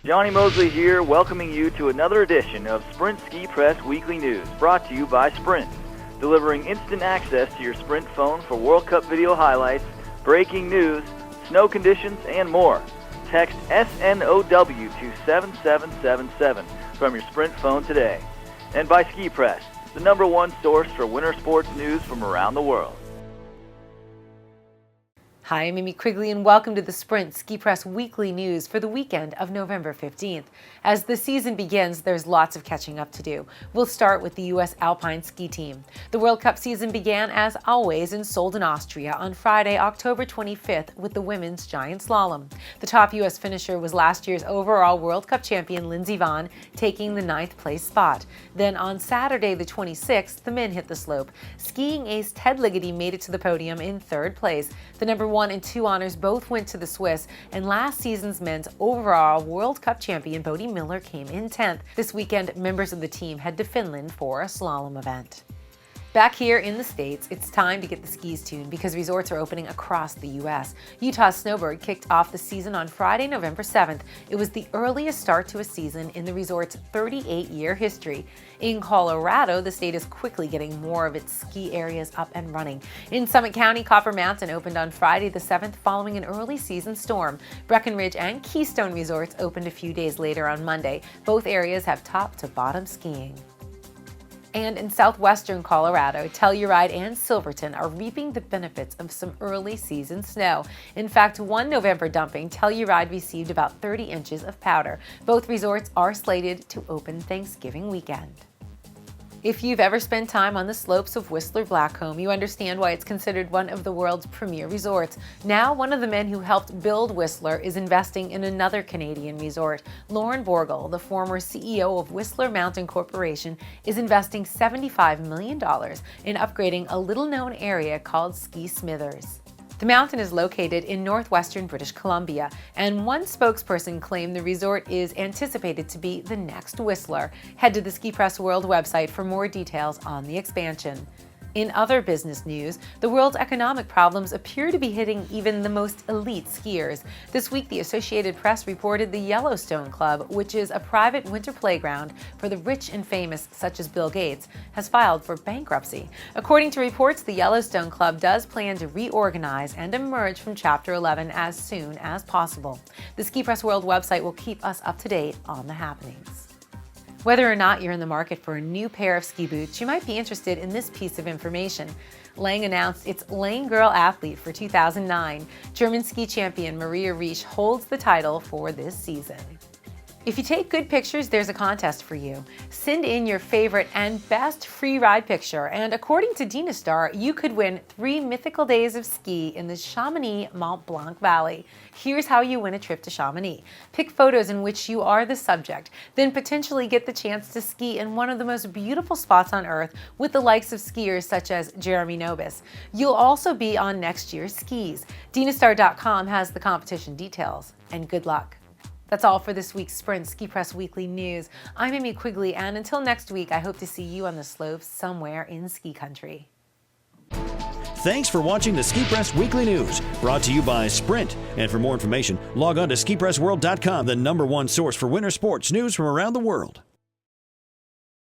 Jonny Moseley here, welcoming you to another edition of Sprint Ski Press Weekly News, brought to you by Sprint, delivering instant access to your Sprint phone for World Cup video highlights, breaking news, snow conditions, and more. Text SNOW to 7777 from your Sprint phone today. And by Ski Press, the #1 source for winter sports news from around the world. Hi, I'm Amy Quigley and welcome to the Sprint Ski Press Weekly News for the weekend of November 15th. As the season begins, there's lots of catching up to do. We'll start with the U.S. Alpine Ski Team. The World Cup season began, as always, in Solden, Austria on Friday, October 25th with the women's giant slalom. The top U.S. finisher was last year's overall World Cup champion Lindsey Vonn, taking the 9th place spot. Then on Saturday the 26th, the men hit the slope. Skiing ace Ted Ligety made it to the podium in 3rd place. The #1 and 2 honors both went to the Swiss, and last season's men's overall World Cup champion Bodie Miller came in 10th. This weekend, members of the team head to Finland for a slalom event. Back here in the States, it's time to get the skis tuned because resorts are opening across the U.S. Utah's Snowbird kicked off the season on Friday, November 7th. It was the earliest start to a season in the resort's 38-year history. In Colorado, the state is quickly getting more of its ski areas up and running. In Summit County, Copper Mountain opened on Friday the 7th following an early season storm. Breckenridge and Keystone resorts opened a few days later on Monday. Both areas have top-to-bottom skiing. And in southwestern Colorado, Telluride and Silverton are reaping the benefits of some early season snow. In fact, one November dumping, Telluride received about 30 inches of powder. Both resorts are slated to open Thanksgiving weekend. If you've ever spent time on the slopes of Whistler Blackcomb, you understand why it's considered one of the world's premier resorts. Now, one of the men who helped build Whistler is investing in another Canadian resort. Lauren Borgel, the former CEO of Whistler Mountain Corporation, is investing $75 million in upgrading a little-known area called Ski Smithers. The mountain is located in northwestern British Columbia, and one spokesperson claimed the resort is anticipated to be the next Whistler. Head to the Ski Press World website for more details on the expansion. In other business news, the world's economic problems appear to be hitting even the most elite skiers. This week, the Associated Press reported the Yellowstone Club, which is a private winter playground for the rich and famous, such as Bill Gates, has filed for bankruptcy. According to reports, the Yellowstone Club does plan to reorganize and emerge from Chapter 11 as soon as possible. The Ski Press World website will keep us up to date on the happenings. Whether or not you're in the market for a new pair of ski boots, you might be interested in this piece of information. Lang announced its Lane Girl Athlete for 2009. German ski champion Maria Riesch holds the title for this season. If you take good pictures, there's a contest for you. Send in your favorite and best free ride picture, and according to Dynastar, you could win 3 mythical days of ski in the Chamonix Mont Blanc Valley. Here's how you win a trip to Chamonix. Pick photos in which you are the subject, then potentially get the chance to ski in one of the most beautiful spots on earth with the likes of skiers such as Jeremy Nobis. You'll also be on next year's skis. Dynastar.com has the competition details, and good luck. That's all for this week's Sprint Ski Press Weekly News. I'm Amy Quigley, and until next week, I hope to see you on the slopes somewhere in ski country. Thanks for watching the Ski Press Weekly News, brought to you by Sprint. And for more information, log on to skipressworld.com, the #1 source for winter sports news from around the world.